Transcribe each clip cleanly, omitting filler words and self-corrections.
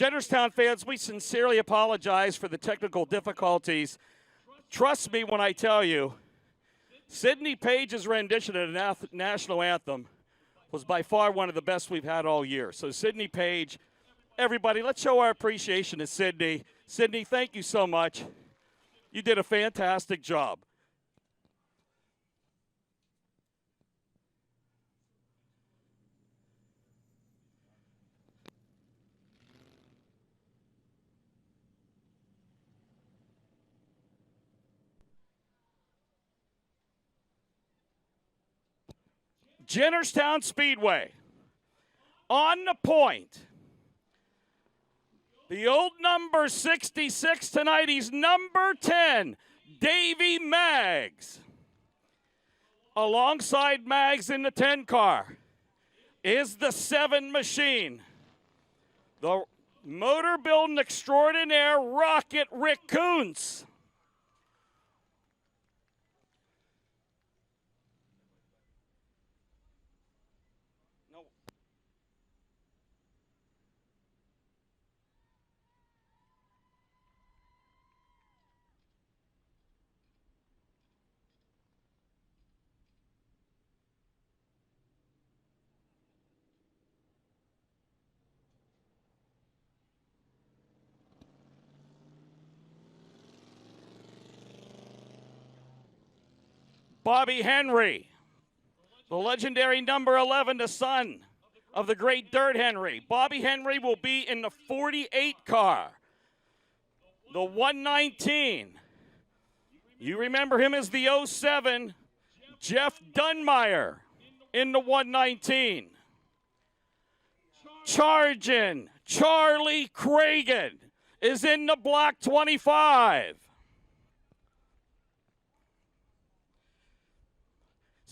Jennerstown fans, we sincerely apologize for the technical difficulties. Trust me when I tell you, Sidney Page's rendition of the national anthem was by far one of the best we've had all year. So Sidney Page, everybody, let's show our appreciation to Sidney. Sidney, thank you so much. You did a fantastic job. Jennerstown Speedway, on the point. The old number 66 tonight, he's number 10, Davey Maggs. Alongside Maggs in the 10 car is the 7 machine. The motor building extraordinaire, Rocket Rick Kuntz. Bobby Henry, the legendary number 11, the son of the great Dirt Henry. Bobby Henry will be in the 48 car, the 119. You remember him as the 07, Jeff Dunmeyer in the 119. Charging, Charlie Cragen is in the black 25.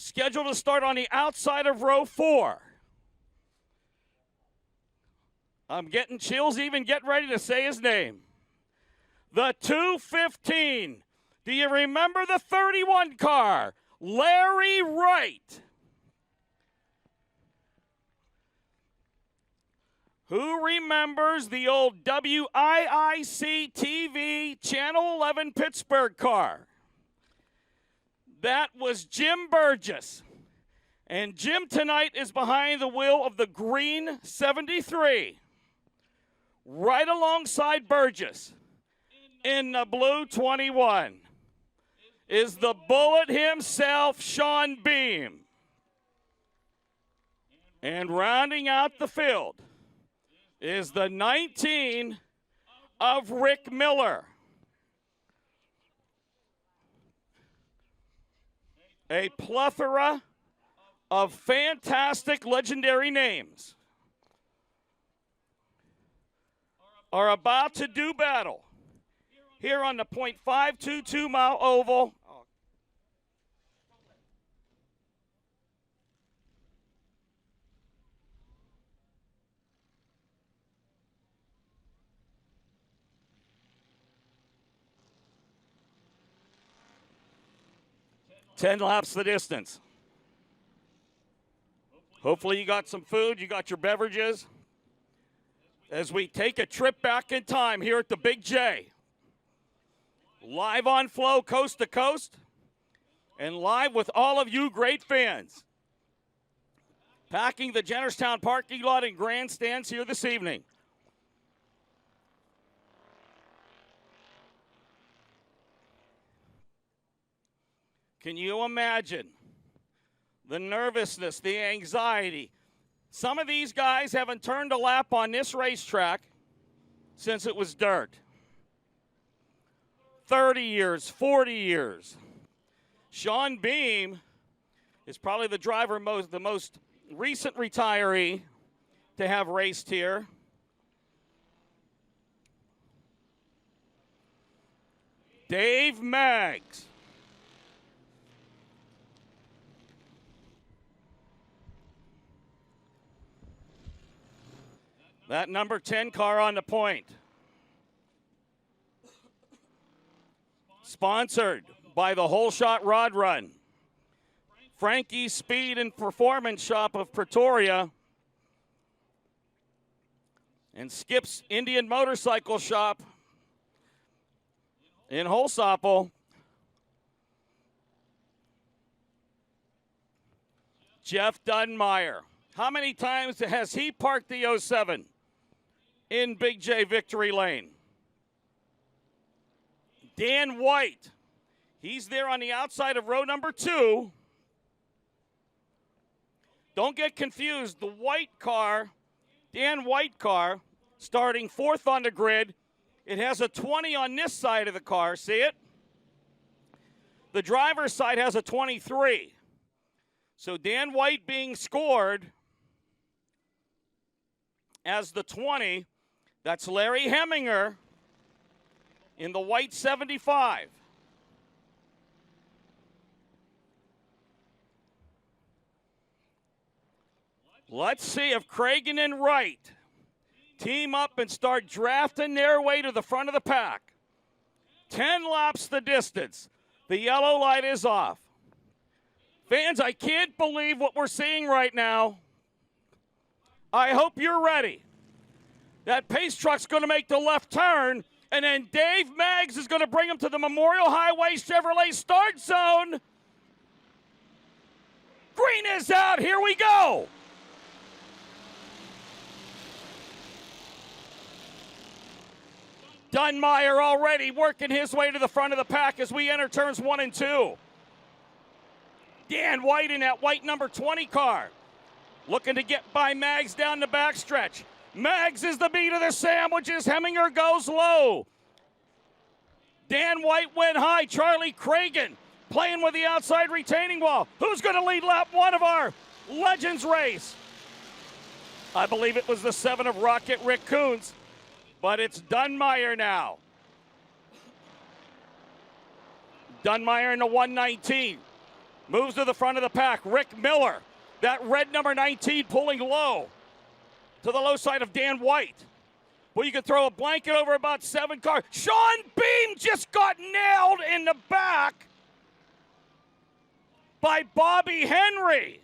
Scheduled to start on the outside of row 4. I'm getting chills even getting ready to say his name. The 215. Do you remember the 31 car? Larry Wright. Who remembers the old WIIC TV Channel 11 Pittsburgh car? That was Jim Burgess. And Jim tonight is behind the wheel of the green 73. Right alongside Burgess in the blue 21 is the Bullet himself, Sean Beam. And rounding out the field is the 19 of Rick Miller. A plethora of fantastic legendary names are about to do battle here on the .522 mile oval. Ten laps the distance. Hopefully you got some food, you got your beverages. As we take a trip back in time here at the Big J. Live on Flow coast to coast and live with all of you great fans. Packing the Jennerstown parking lot and grandstands here this evening. Can you imagine the nervousness, the anxiety? Some of these guys haven't turned a lap on this racetrack since it was dirt. 30 years, 40 years. Sean Beam is probably the driver, the most recent retiree to have raced here. Dave Maggs. That number 10 car on the point. Sponsored by the Whole Shot Rod Run, Frankie's Speed and Performance Shop of Pretoria, and Skip's Indian Motorcycle Shop in Holsapple. Jeff Dunmeyer. How many times has he parked the 07 in Big J Victory Lane? Dan White. He's there on the outside of row number 2. Don't get confused. The white car, Dan White car, starting 4th on the grid. It has a 20 on this side of the car. See it? The driver's side has a 23. So Dan White being scored as the 20. That's Larry Heminger in the white 75. Let's see if Cragen and Wright team up and start drafting their way to the front of the pack. 10 laps the distance. The yellow light is off. Fans, I can't believe what we're seeing right now. I hope you're ready. That pace truck's going to make the left turn, and then Dave Maggs is going to bring him to the Memorial Highway Chevrolet start zone. Green is out. Here we go. Dunmeyer already working his way to the front of the pack as we enter turns 1 and 2. Dan White in that white number 20 car. Looking to get by Maggs down the backstretch. Maggs is the beat of the sandwiches. Heminger goes low. Dan White went high. Charlie Cragen playing with the outside retaining wall. Who's going to lead lap 1 of our Legends race? I believe it was the 7 of Rocket Rick Coons. But it's Dunmeyer now. Dunmeyer in the 119. Moves to the front of the pack. Rick Miller, that red number 19, pulling low to the low side of Dan White. Well, you could throw a blanket over about 7 cars. Sean Beam just got nailed in the back by Bobby Henry.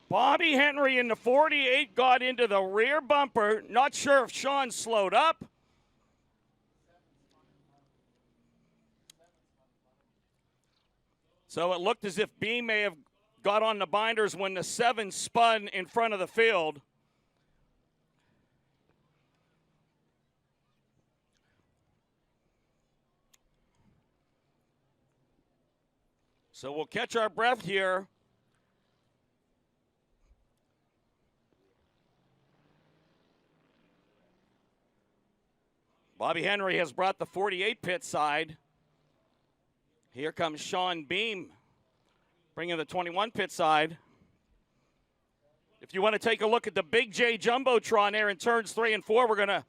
Bobby Henry in the 48 got into the rear bumper. Not sure if Sean slowed up. So it looked as if Beam may have got on the binders when the 7 spun in front of the field. So we'll catch our breath here. Bobby Henry has brought the 48 pit side. Here comes Sean Beam, bringing the 21 pit side. If you want to take a look at the Big J Jumbotron there in turns 3 and 4, we're going to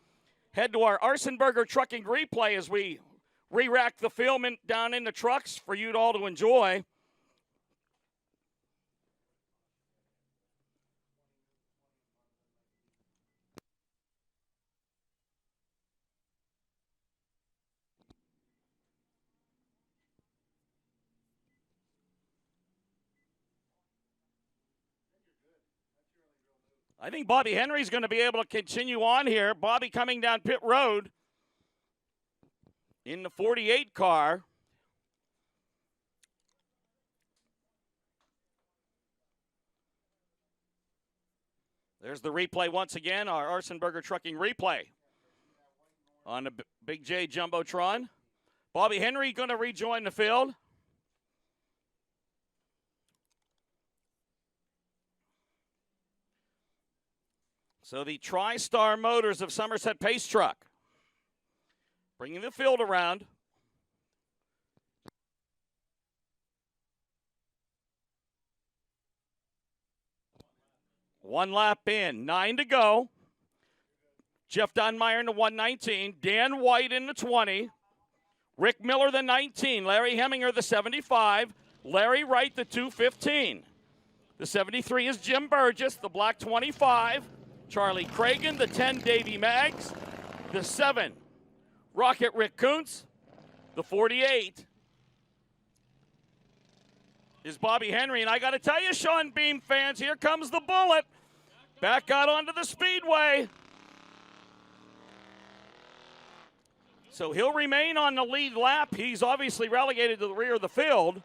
head to our Arsenberger Trucking replay as we re-rack the film down in the trucks for you all to enjoy. I think Bobby Henry's going to be able to continue on here. Bobby coming down pit road in the 48 car. There's the replay once again, our Arsenberger Trucking replay on the Big J Jumbotron. Bobby Henry going to rejoin the field. So the TriStar Motors of Somerset Pace Truck bringing the field around. One lap in, 9 to go. Jeff Dunmeyer in the 119, Dan White in the 20, Rick Miller the 19, Larry Heminger the 75, Larry Wright the 215. The 73 is Jim Burgess, the black 25. Charlie Cragen, the 10, Davey Maggs, the 7, Rocket Rick Kuntz, the 48, is Bobby Henry. And I got to tell you, Sean Beam fans, here comes the bullet. Back out onto the Speedway. So he'll remain on the lead lap. He's obviously relegated to the rear of the field.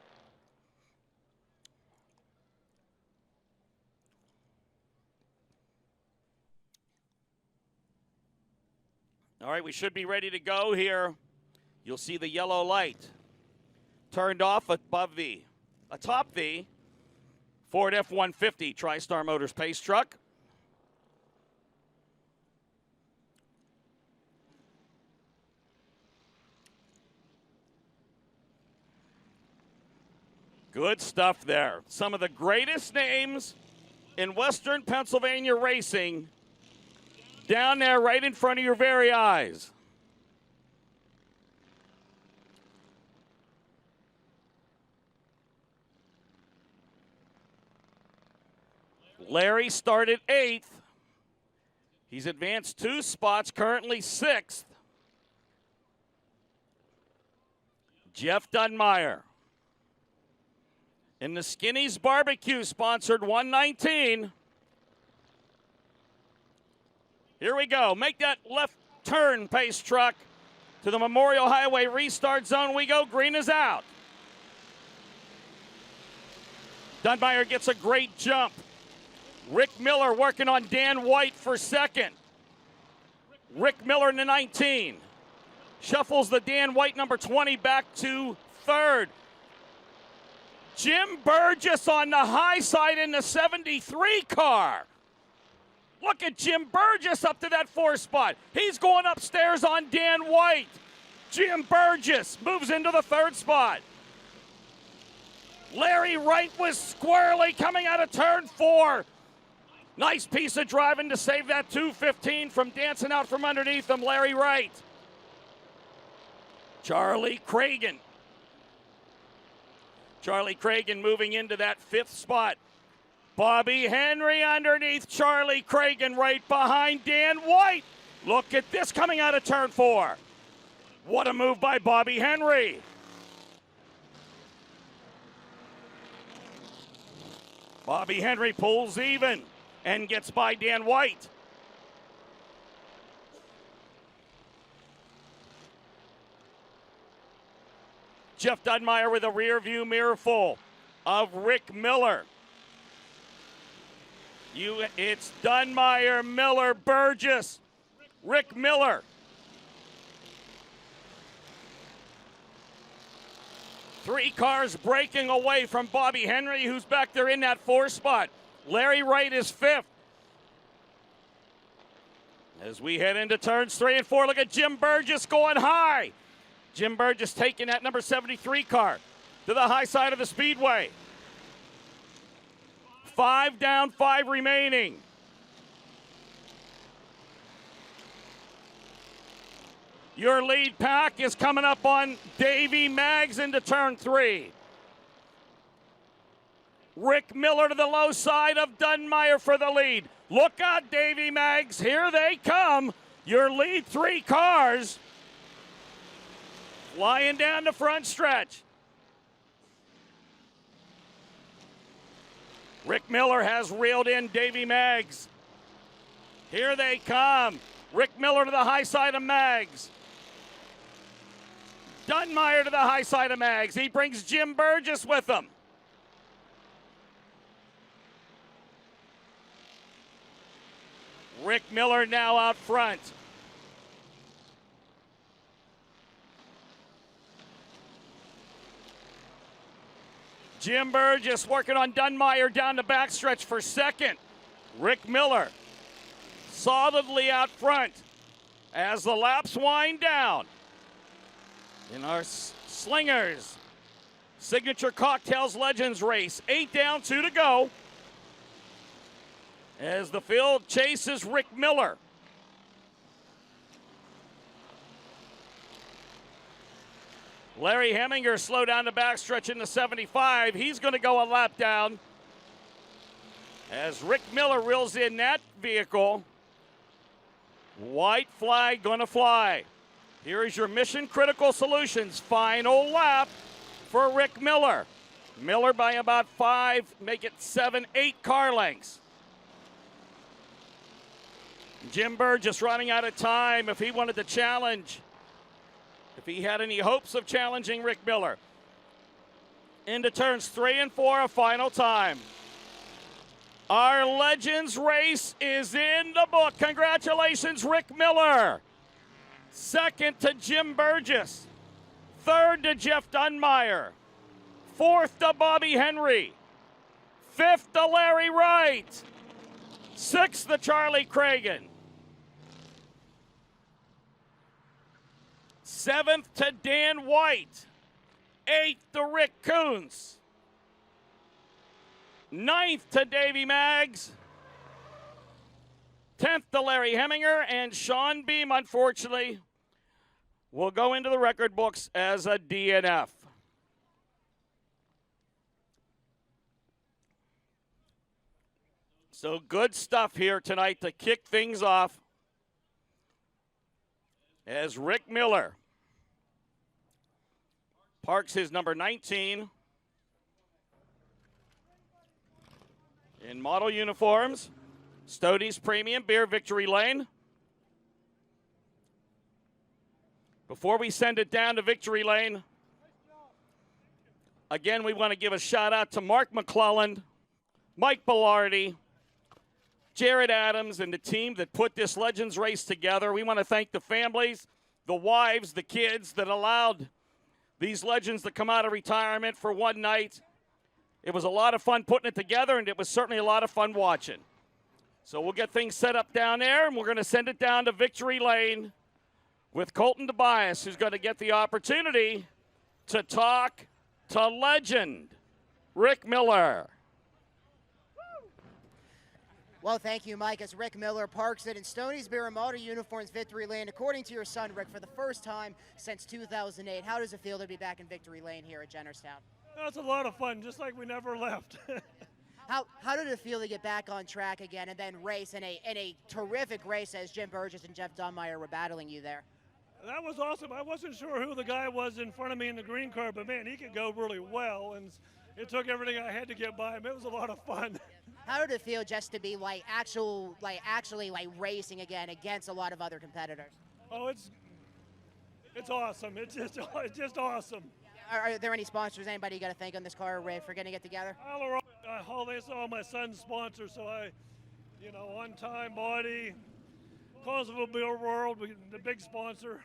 All right, we should be ready to go here. You'll see the yellow light turned off atop the Ford F-150 TriStar Motors Pace Truck. Good stuff there. Some of the greatest names in Western Pennsylvania racing down there right in front of your very eyes. Larry started 8th. He's advanced 2 spots, currently 6th. Jeff Dunmeyer in the Skinny's Barbecue sponsored 119. Here we go. Make that left turn, Pace Truck. To the Memorial Highway restart zone we go. Green is out. Dunmeyer gets a great jump. Rick Miller working on Dan White for 2nd. Rick Miller in the 19. Shuffles the Dan White number 20 back to 3rd. Jim Burgess on the high side in the 73 car. Look at Jim Burgess up to that 4th spot. He's going upstairs on Dan White. Jim Burgess moves into the 3rd spot. Larry Wright was squarely coming out of turn 4. Nice piece of driving to save that 215 from dancing out from underneath him, Larry Wright. Charlie Cragen. Charlie Cragen moving into that 5th spot. Bobby Henry underneath Charlie Cragen right behind Dan White. Look at this coming out of turn 4. What a move by Bobby Henry. Bobby Henry pulls even and gets by Dan White. Jeff Dunmeyer with a rear view mirror full of Rick Miller. It's Dunmeyer, Miller, Burgess, Rick Miller. Three cars breaking away from Bobby Henry, who's back there in that 4th spot. Larry Wright is 5th. As we head into turns 3 and 4, look at Jim Burgess going high. Jim Burgess taking that number 73 car to the high side of the Speedway. 5 down, 5 remaining. Your lead pack is coming up on Davey Maggs into turn 3. Rick Miller to the low side of Dunmeyer for the lead. Look out, Davey Maggs. Here they come. Your lead 3 cars flying down the front stretch. Rick Miller has reeled in Davey Maggs. Here they come. Rick Miller to the high side of Maggs. Dunmeyer to the high side of Maggs. He brings Jim Burgess with him. Rick Miller now out front. Jim Burgess working on Dunmeyer down the backstretch for 2nd. Rick Miller solidly out front as the laps wind down. In our Slingers Signature Cocktails Legends race, 8 down, 2 to go. As the field chases Rick Miller. Larry Heminger slow down the backstretch in the 75. He's going to go a lap down as Rick Miller reels in that vehicle. White flag going to fly. Here is your Mission Critical Solutions final lap for Rick Miller. Miller by about 5, make it 7, 8 car lengths. Jim Burgess running out of time if he wanted to challenge, if he had any hopes of challenging Rick Miller. Into turns 3 and 4, a final time. Our Legends race is in the book. Congratulations, Rick Miller. Second to Jim Burgess. Third to Jeff Dunmeyer. Fourth to Bobby Henry. Fifth to Larry Wright. Sixth to Charlie Cragen. Seventh to Dan White. Eighth to Rick Coons. Ninth to Davey Maggs. 10th to Larry Heminger, and Sean Beam, unfortunately, will go into the record books as a DNF. So good stuff here tonight to kick things off as Rick Miller parks his number 19 in model uniforms. Stody's Premium Beer, Victory Lane. Before we send it down to Victory Lane, again, we want to give a shout out to Mark McClelland, Mike Bellardi, Jared Adams, and the team that put this Legends race together. We want to thank the families, the wives, the kids that allowed these legends to come out of retirement for one night. It was a lot of fun putting it together, and it was certainly a lot of fun watching. So we'll get things set up down there, and we're going to send it down to Victory Lane with Colton Tobias, who's going to get the opportunity to talk to legend Rick Miller. Well, thank you, Mike. As Rick Miller parks it in Stoney's Beer and Model Uniforms Victory Lane, according to your son, Rick, for the first time since 2008. How does it feel to be back in Victory Lane here at Jennerstown? That's a lot of fun, just like we never left. How did it feel to get back on track again and then race in a terrific race as Jim Burgess and Jeff Dunmeyer were battling you there? That was awesome. I wasn't sure who the guy was in front of me in the green car, but man, he could go really well, and it took everything I had to get by him. It was a lot of fun. How did it feel just to be actually racing again against a lot of other competitors? Oh, it's awesome. It's just awesome. Are there any sponsors, anybody you got to thank on this car for getting it together? That's all my son's sponsors, so On Time Body, Causeville Beer World, the big sponsor.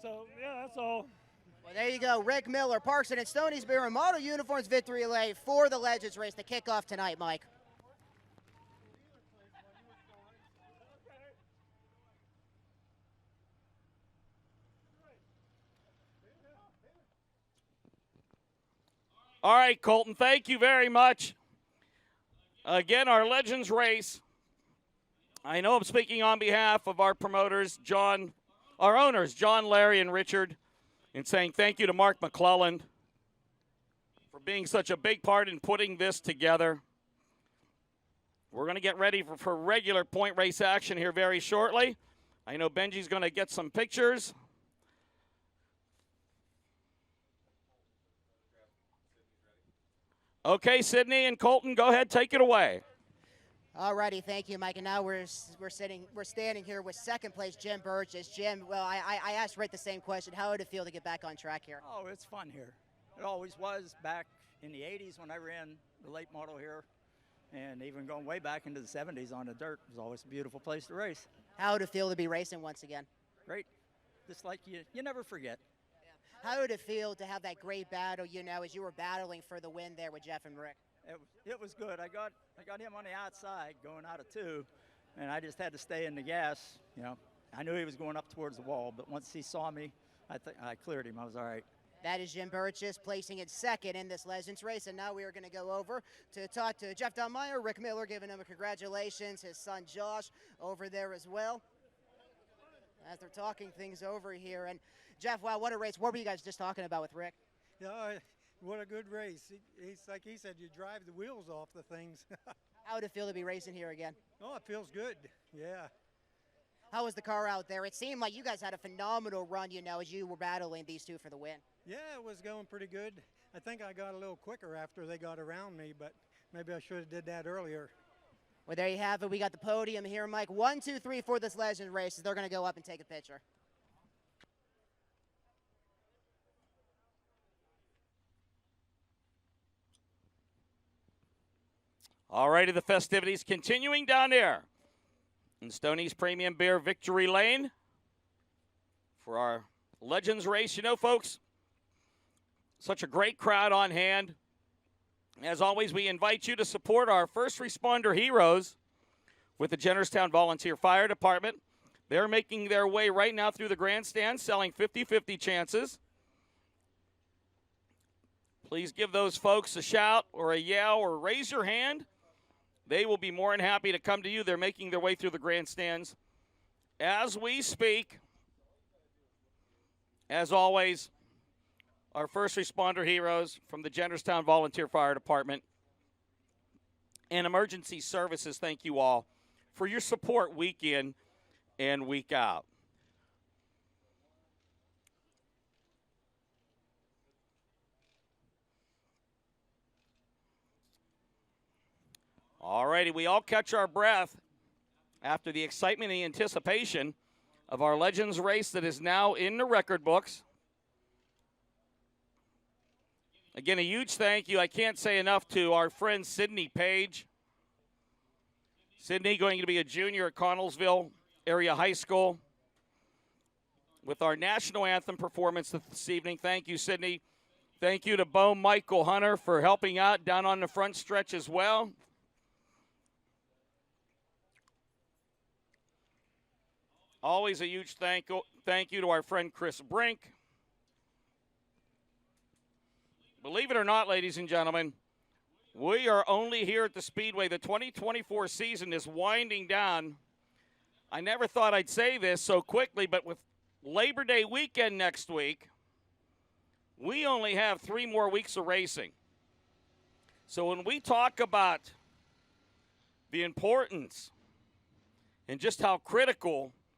So, yeah, that's all. Well, there you go. Rick Miller parks it in Stoney's Beer and Model Uniforms Victory Lane for the Legends race to kick off tonight, Mike. All right, Colton, thank you very much. Again, our Legends race. I know I'm speaking on behalf of our promoters, our owners, John, Larry, and Richard, and saying thank you to Mark McClelland for being such a big part in putting this together. We're going to get ready for regular point race action here very shortly. I know Benji's going to get some pictures. Okay, Sydney and Colton, go ahead, take it away. All righty, thank you, Mike. And now we're standing here with second place Jim Burgess. Jim, well, I asked Rick the same question. How would it feel to get back on track here? Oh, it's fun here. It always was back in the 80s when I ran the late model here, and even going way back into the 70s on the dirt. It was always a beautiful place to race. How would it feel to be racing once again? Great. Just like you never forget. How would it feel to have that great battle, as you were battling for the win there with Jeff and Rick? It was good. I got him on the outside going out of 2, and I just had to stay in the gas. I knew he was going up towards the wall, but once he saw me, I cleared him. I was all right. That is Jim Burgess placing in second in this Legends race, and now we are going to go over to talk to Jeff Dunmeyer, Rick Miller, giving him a congratulations, his son Josh over there as well, as they're talking things over here. And Jeff, wow, what a race. What were you guys just talking about with Rick? Yeah, what a good race. He's like he said, you drive the wheels off the things. How would it feel to be racing here again? Oh, it feels good, yeah. How was the car out there? It seemed like you guys had a phenomenal run, as you were battling these two for the win. Yeah, it was going pretty good. I think I got a little quicker after they got around me, but maybe I should have did that earlier. Well, there you have it. We got the podium here, Mike. 1, 2, 3 for this Legends race. They're going to go up and take a picture. All righty, the festivities continuing down there in Stoney's Premium Beer Victory Lane for our Legends race. You know, folks, such a great crowd on hand. As always, we invite you to support our first responder heroes with the Jennerstown Volunteer Fire Department. They're making their way right now through the grandstand, selling 50-50 chances. Please give those folks a shout or a yell or raise your hand. They will be more than happy to come to you. They're making their way through the grandstands as we speak. As always, our first responder heroes from the Jennerstown Volunteer Fire Department and Emergency Services, thank you all for your support week in and week out. All righty, we all catch our breath after the excitement and the anticipation of our Legends race that is now in the record books. Again, a huge thank you, I can't say enough, to our friend Sydney Page. Sydney going to be a junior at Connellsville Area High School with our national anthem performance this evening. Thank you, Sydney. Thank you to Bo Michael Hunter for helping out down on the front stretch as well. Always a huge thank you to our friend Chris Brink. Believe it or not, ladies and gentlemen, we are only here at the Speedway. The 2024 season is winding down. I never thought I'd say this so quickly, but with Labor Day weekend next week, we only have 3 more weeks of racing. So when we talk about the importance and just how critical